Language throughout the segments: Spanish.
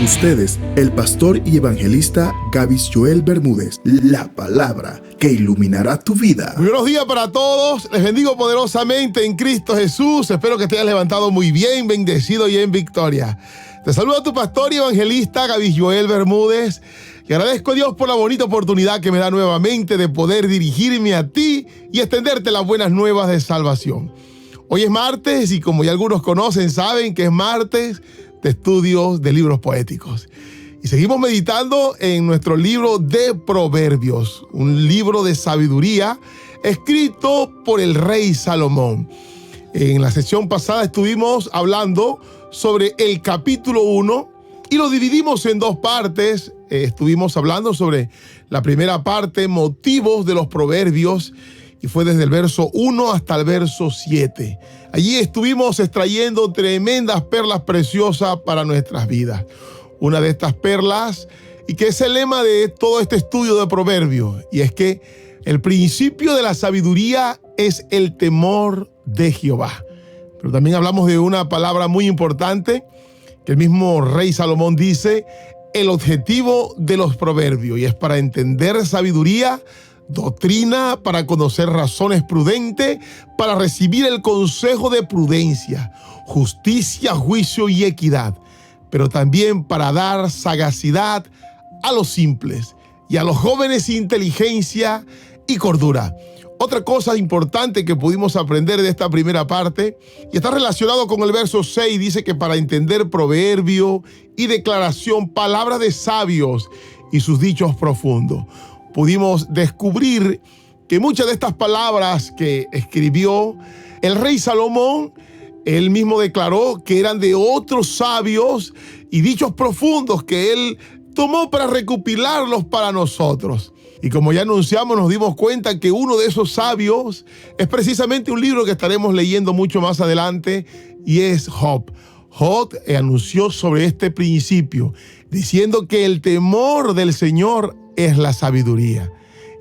ustedes, el pastor y evangelista Gavis Joel Bermúdez, la palabra que iluminará tu vida. Muy buenos días para todos, les bendigo poderosamente en Cristo Jesús. Espero que te hayas levantado muy bien, bendecido y en victoria. Te saluda tu pastor y evangelista Gavis Joel Bermúdez y agradezco a Dios por la bonita oportunidad que me da nuevamente de poder dirigirme a ti y extenderte las buenas nuevas de salvación. Hoy es martes y como ya algunos conocen, saben que es martes de estudios de libros poéticos. Y seguimos meditando en nuestro libro de Proverbios, un libro de sabiduría escrito por el rey Salomón. En la sesión pasada estuvimos hablando sobre el capítulo 1 y lo dividimos en dos partes. Estuvimos hablando sobre la primera parte, motivos de los proverbios, y fue desde el verso 1 hasta el verso 7. Allí estuvimos extrayendo tremendas perlas preciosas para nuestras vidas. Una de estas perlas, y que es el lema de todo este estudio de proverbios, y es que el principio de la sabiduría es el temor de Jehová. Pero también hablamos de una palabra muy importante, que el mismo rey Salomón dice, el objetivo de los proverbios, y es para entender sabiduría, doctrina, para conocer razones prudentes, para recibir el consejo de prudencia, justicia, juicio y equidad, pero también para dar sagacidad a los simples y a los jóvenes inteligencia y cordura. Otra cosa importante que pudimos aprender de esta primera parte, y está relacionado con el verso 6, dice que para entender proverbio y declaración, palabras de sabios y sus dichos profundos. Pudimos descubrir que muchas de estas palabras que escribió el rey Salomón, él mismo declaró que eran de otros sabios y dichos profundos que él tomó para recopilarlos para nosotros. Y como ya anunciamos, nos dimos cuenta que uno de esos sabios es precisamente un libro que estaremos leyendo mucho más adelante, y es Job. Job anunció sobre este principio, diciendo que el temor del Señor es la sabiduría,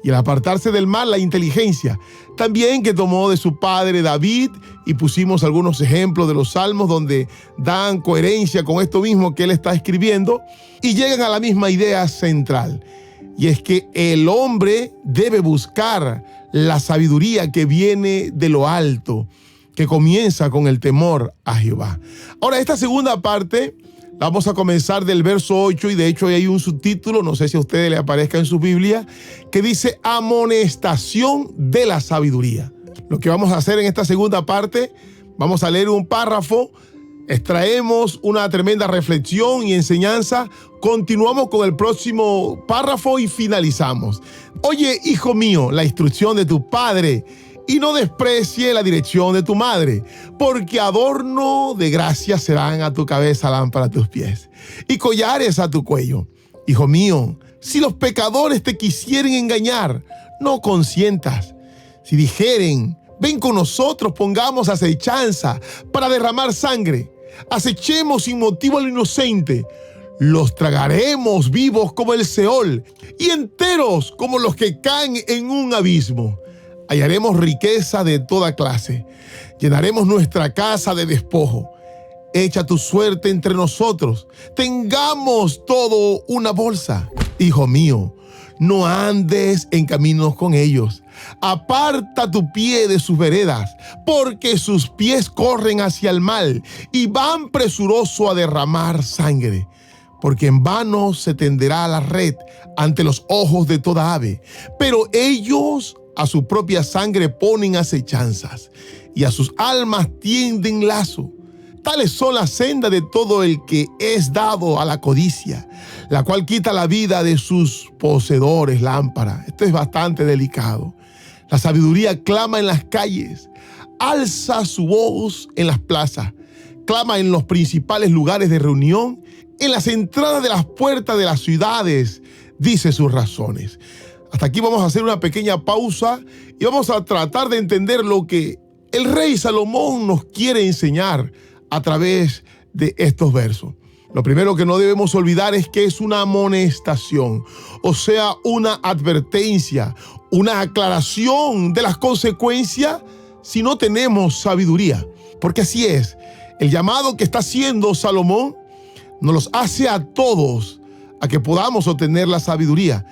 y el apartarse del mal, la inteligencia. También que tomó de su padre David, y pusimos algunos ejemplos de los salmos donde dan coherencia con esto mismo que él está escribiendo, y llegan a la misma idea central. Y es que el hombre debe buscar la sabiduría que viene de lo alto, que comienza con el temor a Jehová. Ahora, esta segunda parte la vamos a comenzar del verso 8, y de hecho hay un subtítulo, no sé si a ustedes le aparezca en su Biblia, que dice amonestación de la sabiduría. Lo que vamos a hacer en esta segunda parte, vamos a leer un párrafo, extraemos una tremenda reflexión y enseñanza, continuamos con el próximo párrafo y finalizamos. Oye, hijo mío, la instrucción de tu padre, y no desprecie la dirección de tu madre, porque adorno de gracia serán a tu cabeza, lámpara a tus pies, y collares a tu cuello. Hijo mío, si los pecadores te quisieren engañar, no consientas. Si dijeren, ven con nosotros, pongamos acechanza para derramar sangre, acechemos sin motivo al inocente, los tragaremos vivos como el Seol, y enteros como los que caen en un abismo. Hallaremos riqueza de toda clase, llenaremos nuestra casa de despojo. Echa tu suerte entre nosotros, tengamos todo una bolsa. Hijo mío, no andes en caminos con ellos, aparta tu pie de sus veredas, porque sus pies corren hacia el mal y van presuroso a derramar sangre. Porque en vano se tenderá la red ante los ojos de toda ave, pero ellos a su propia sangre ponen acechanzas, y a sus almas tienden lazo. Tales son las sendas de todo el que es dado a la codicia, la cual quita la vida de sus poseedores. Lámpara. Esto es bastante delicado. La sabiduría clama en las calles, alza su voz en las plazas, clama en los principales lugares de reunión, en las entradas de las puertas de las ciudades, dice sus razones. Hasta aquí vamos a hacer una pequeña pausa y vamos a tratar de entender lo que el rey Salomón nos quiere enseñar a través de estos versos. Lo primero que no debemos olvidar es que es una amonestación, o sea, una advertencia, una aclaración de las consecuencias si no tenemos sabiduría. Porque así es, el llamado que está haciendo Salomón nos los hace a todos a que podamos obtener la sabiduría.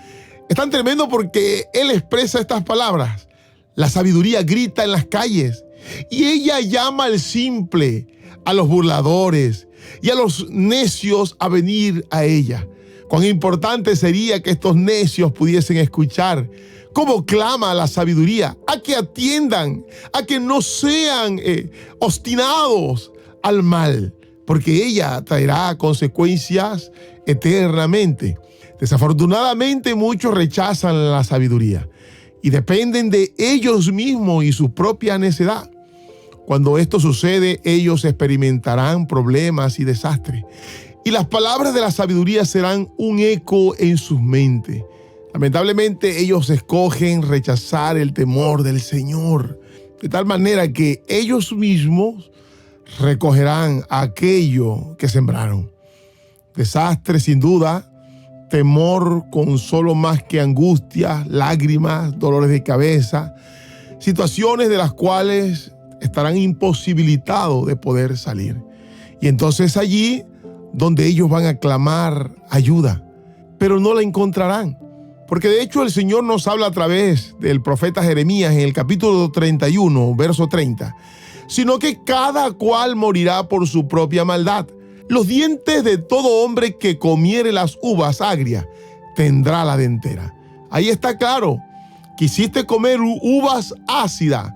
Es tan tremendo porque Él expresa estas palabras. La sabiduría grita en las calles y ella llama al simple, a los burladores y a los necios a venir a ella. Cuán importante sería que estos necios pudiesen escuchar cómo clama la sabiduría, a que atiendan, a que no sean obstinados al mal, porque ella traerá consecuencias eternamente. Desafortunadamente, muchos rechazan la sabiduría y dependen de ellos mismos y su propia necedad. Cuando esto sucede, ellos experimentarán problemas y desastres. Y las palabras de la sabiduría serán un eco en sus mentes. Lamentablemente, ellos escogen rechazar el temor del Señor, de tal manera que ellos mismos recogerán aquello que sembraron. Desastre sin duda, temor con solo más que angustia, lágrimas, dolores de cabeza, situaciones de las cuales estarán imposibilitados de poder salir. Y entonces allí donde ellos van a clamar ayuda, pero no la encontrarán. Porque de hecho el Señor nos habla a través del profeta Jeremías en el capítulo 31, verso 30, sino que cada cual morirá por su propia maldad. Los dientes de todo hombre que comiere las uvas agrias tendrá la dentera. Ahí está claro. Quisiste comer uvas ácidas,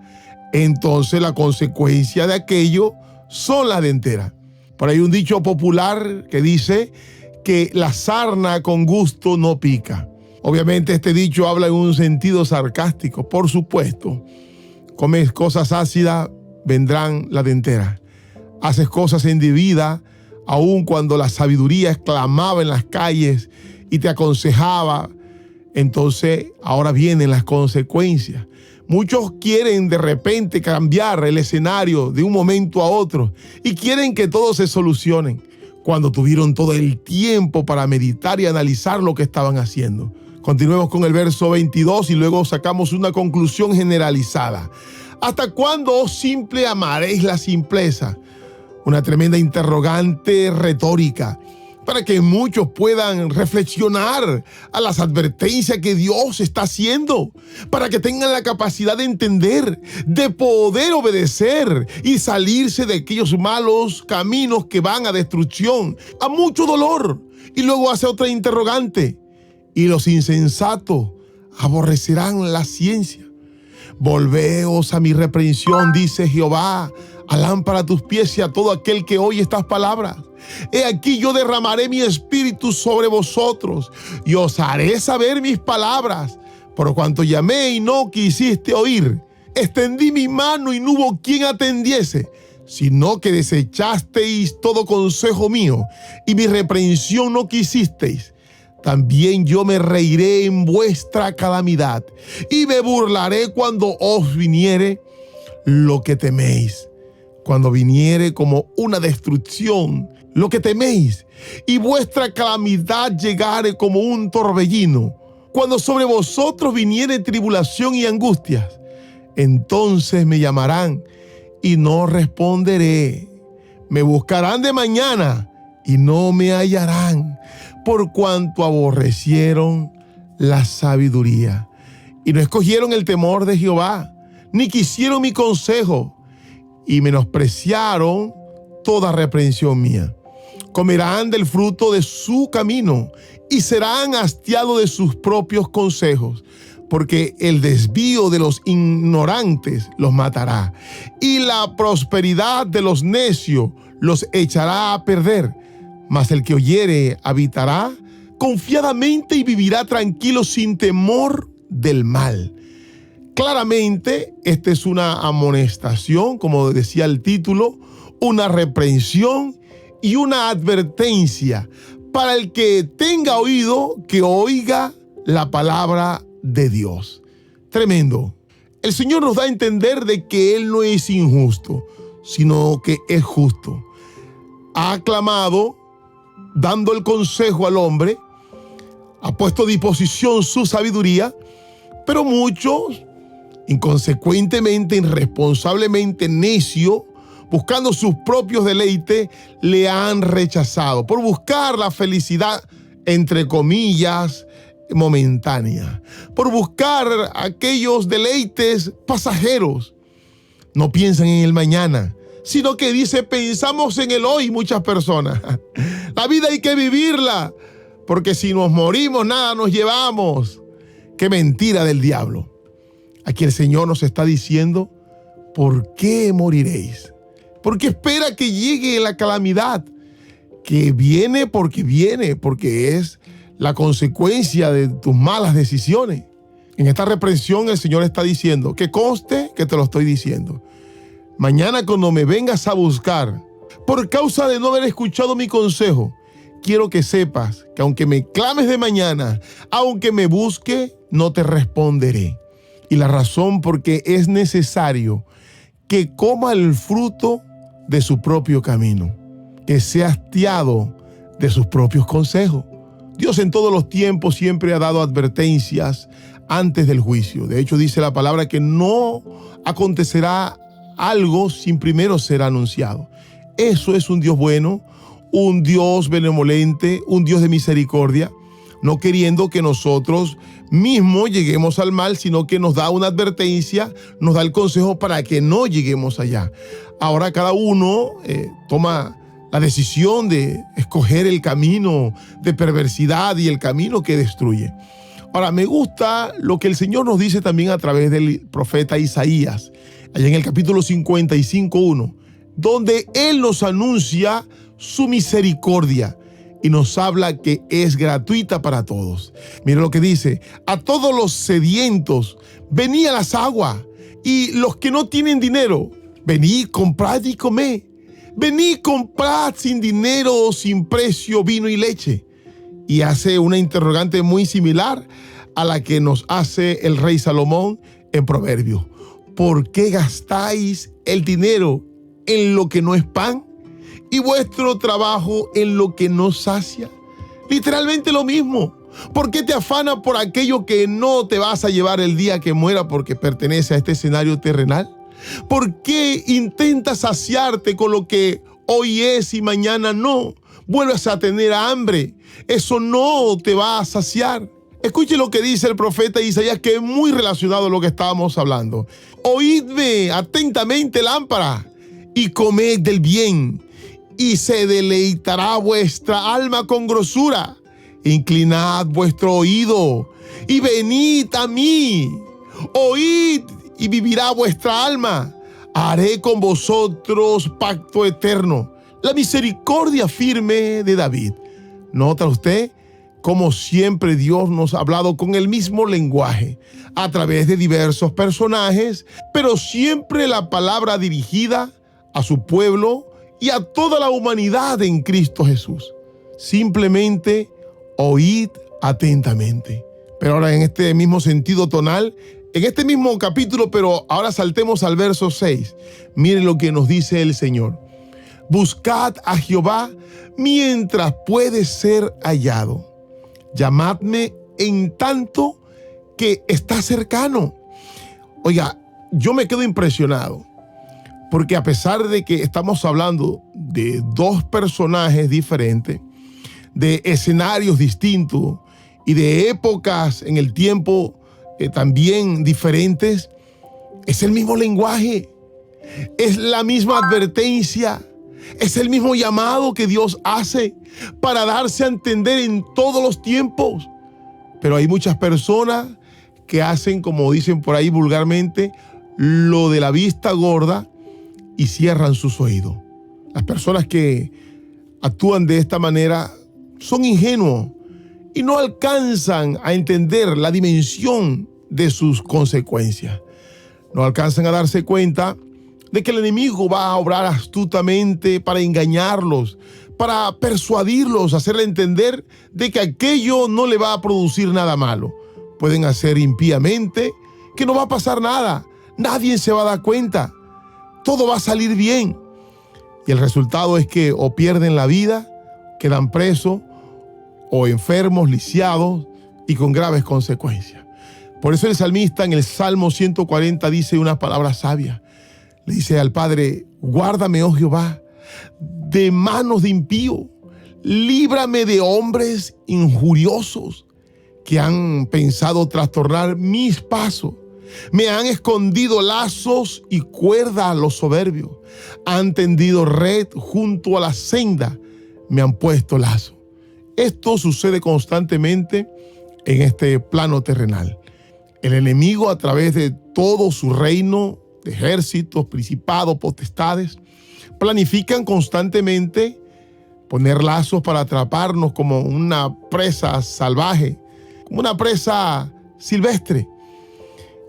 entonces la consecuencia de aquello son la dentera. Por ahí un dicho popular que dice que la sarna con gusto no pica. Obviamente este dicho habla en un sentido sarcástico. Por supuesto, comes cosas ácidas, vendrán la dentera. Haces cosas indebidas, aun cuando la sabiduría exclamaba en las calles y te aconsejaba, entonces ahora vienen las consecuencias. Muchos quieren de repente cambiar el escenario de un momento a otro y quieren que todo se solucione cuando tuvieron todo el tiempo para meditar y analizar lo que estaban haciendo. Continuemos con el verso 22 y luego sacamos una conclusión generalizada. ¿Hasta cuándo, oh simple, amaréis la simpleza? Una tremenda interrogante retórica para que muchos puedan reflexionar a las advertencias que Dios está haciendo, para que tengan la capacidad de entender, de poder obedecer y salirse de aquellos malos caminos que van a destrucción, a mucho dolor. Y luego hace otra interrogante: y los insensatos aborrecerán la ciencia. Volveos a mi reprensión, dice Jehová, a lámpara a tus pies y a todo aquel que oye estas palabras. He aquí yo derramaré mi espíritu sobre vosotros y os haré saber mis palabras. Por cuanto llamé y no quisiste oír, extendí mi mano y no hubo quien atendiese, sino que desechasteis todo consejo mío y mi reprensión no quisisteis. También yo me reiré en vuestra calamidad y me burlaré cuando os viniere lo que teméis. Cuando viniere como una destrucción lo que teméis y vuestra calamidad llegare como un torbellino. Cuando sobre vosotros viniere tribulación y angustias, entonces me llamarán y no responderé. Me buscarán de mañana y no me hallarán, por cuanto aborrecieron la sabiduría y no escogieron el temor de Jehová, ni quisieron mi consejo, y menospreciaron toda reprensión mía. Comerán del fruto de su camino y serán hastiados de sus propios consejos, porque el desvío de los ignorantes los matará y la prosperidad de los necios los echará a perder. Mas el que oyere habitará confiadamente y vivirá tranquilo sin temor del mal. Claramente, esta es una amonestación, como decía el título, una reprensión y una advertencia para el que tenga oído, que oiga la palabra de Dios. Tremendo. El Señor nos da a entender de que Él no es injusto, sino que es justo. Ha aclamado, dando el consejo al hombre, ha puesto a disposición su sabiduría, pero muchos, inconsecuentemente, irresponsablemente, necios, buscando sus propios deleites, le han rechazado. Por buscar la felicidad, entre comillas, momentánea. Por buscar aquellos deleites pasajeros. No piensan en el mañana, sino que dice, pensamos en el hoy muchas personas. La vida hay que vivirla, porque si nos morimos, nada nos llevamos. Qué mentira del diablo. Aquí el Señor nos está diciendo, ¿por qué moriréis? Porque espera que llegue la calamidad, que viene, porque es la consecuencia de tus malas decisiones. En esta reprensión el Señor está diciendo, que conste que te lo estoy diciendo. Mañana cuando me vengas a buscar, por causa de no haber escuchado mi consejo, quiero que sepas que aunque me clames de mañana, aunque me busque, no te responderé. Y la razón porque es necesario que coma el fruto de su propio camino, que sea hastiado de sus propios consejos. Dios en todos los tiempos siempre ha dado advertencias antes del juicio. De hecho, dice la palabra que no acontecerá algo sin primero ser anunciado. Eso es un Dios bueno, un Dios benevolente, un Dios de misericordia, no queriendo que nosotros mismos lleguemos al mal, sino que nos da una advertencia, nos da el consejo para que no lleguemos allá. Ahora cada uno toma la decisión de escoger el camino de perversidad y el camino que destruye. Ahora, me gusta lo que el Señor nos dice también a través del profeta Isaías, allá en el capítulo 55:1, donde Él nos anuncia su misericordia y nos habla que es gratuita para todos. Mira lo que dice: a todos los sedientos, venid a las aguas, y los que no tienen dinero, venid, comprad y comed. Venid, comprad sin dinero o sin precio vino y leche. Y hace una interrogante muy similar a la que nos hace el rey Salomón en Proverbios. ¿Por qué gastáis el dinero en lo que no es pan y vuestro trabajo en lo que no sacia? Literalmente lo mismo. ¿Por qué te afanas por aquello que no te vas a llevar el día que muera porque pertenece a este escenario terrenal? ¿Por qué intentas saciarte con lo que hoy es y mañana no? Vuelves a tener hambre. Eso no te va a saciar. Escuche lo que dice el profeta Isaías, que es muy relacionado a lo que estábamos hablando. Oídme atentamente, lámpara, y comed del bien, y se deleitará vuestra alma con grosura. Inclinad vuestro oído y venid a mí. Oíd y vivirá vuestra alma. Haré con vosotros pacto eterno, la misericordia firme de David. ¿Nota usted cómo siempre Dios nos ha hablado con el mismo lenguaje a través de diversos personajes, pero siempre la palabra dirigida a su pueblo y a toda la humanidad en Cristo Jesús? Simplemente oíd atentamente. Pero ahora en este mismo sentido tonal, en este mismo capítulo, pero ahora saltemos al verso 6. Miren lo que nos dice el Señor. Buscad a Jehová mientras puede ser hallado. Llamadme en tanto que está cercano. Oiga, yo me quedo impresionado, porque a pesar de que estamos hablando de dos personajes diferentes, de escenarios distintos y de épocas en el tiempo también diferentes, es el mismo lenguaje, es la misma advertencia, es el mismo llamado que Dios hace para darse a entender en todos los tiempos. Pero hay muchas personas que hacen, como dicen por ahí vulgarmente, lo de la vista gorda y cierran sus oídos. Las personas que actúan de esta manera son ingenuos y no alcanzan a entender la dimensión de sus consecuencias. No alcanzan a darse cuenta de que el enemigo va a obrar astutamente para engañarlos, para persuadirlos, hacerle entender de que aquello no le va a producir nada malo. Pueden hacer impíamente que no va a pasar nada, nadie se va a dar cuenta, todo va a salir bien. Y el resultado es que o pierden la vida, quedan presos, o enfermos, lisiados y con graves consecuencias. Por eso el salmista en el Salmo 140 dice unas palabras sabias. Le dice al Padre: guárdame, oh Jehová, de manos de impío. Líbrame de hombres injuriosos que han pensado trastornar mis pasos. Me han escondido lazos y cuerda a los soberbios. Han tendido red junto a la senda. Me han puesto lazo. Esto sucede constantemente en este plano terrenal. El enemigo, a través de todo su reino, de ejércitos, principados, potestades, planifican constantemente poner lazos para atraparnos como una presa salvaje, como una presa silvestre.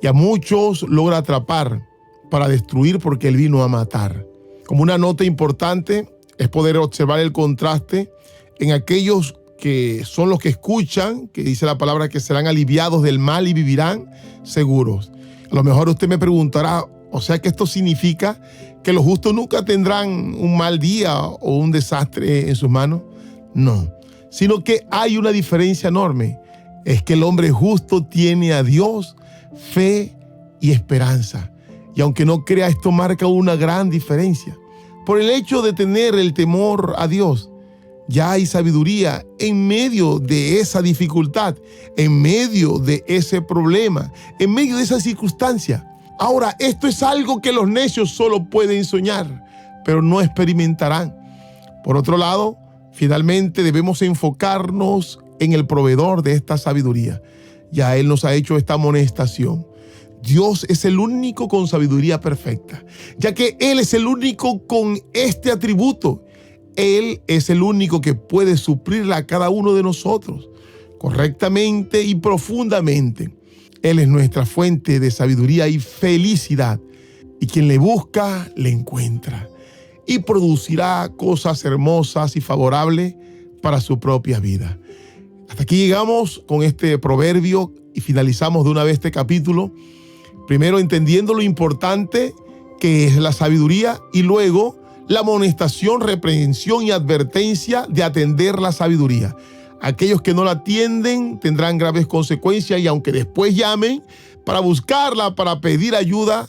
Y a muchos logra atrapar para destruir, porque Él vino a matar. Como una nota importante es poder observar el contraste en aquellos que son los que escuchan, que dice la palabra que serán aliviados del mal y vivirán seguros. A lo mejor usted me preguntará: o sea que esto significa que los justos nunca tendrán un mal día o un desastre en sus manos. No, sino que hay una diferencia enorme. Es que el hombre justo tiene a Dios, fe y esperanza. Y aunque no crea, esto marca una gran diferencia. Por el hecho de tener el temor a Dios, ya hay sabiduría en medio de esa dificultad, en medio de ese problema, en medio de esa circunstancia. Ahora, esto es algo que los necios solo pueden soñar, pero no experimentarán. Por otro lado, finalmente debemos enfocarnos en el proveedor de esta sabiduría. Ya Él nos ha hecho esta amonestación. Dios es el único con sabiduría perfecta, ya que Él es el único con este atributo. Él es el único que puede suplirla a cada uno de nosotros correctamente y profundamente. Él es nuestra fuente de sabiduría y felicidad, y quien le busca, le encuentra y producirá cosas hermosas y favorables para su propia vida. Hasta aquí llegamos con este proverbio y finalizamos de una vez este capítulo. Primero entendiendo lo importante que es la sabiduría, y luego la amonestación, reprensión y advertencia de atender la sabiduría. Aquellos que no la atienden tendrán graves consecuencias, y aunque después llamen para buscarla, para pedir ayuda,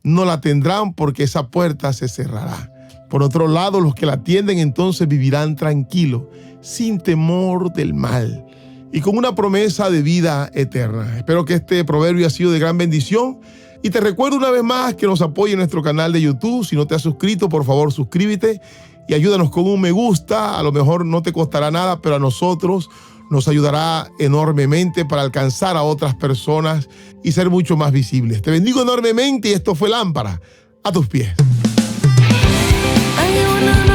no la tendrán, porque esa puerta se cerrará. Por otro lado, los que la atienden entonces vivirán tranquilos, sin temor del mal y con una promesa de vida eterna. Espero que este proverbio haya sido de gran bendición. Y te recuerdo una vez más que nos apoye en nuestro canal de YouTube. Si no te has suscrito, por favor, suscríbete y ayúdanos con un me gusta. A lo mejor no te costará nada, pero a nosotros nos ayudará enormemente para alcanzar a otras personas y ser mucho más visibles. Te bendigo enormemente, y esto fue Lámpara a tus pies. Hay una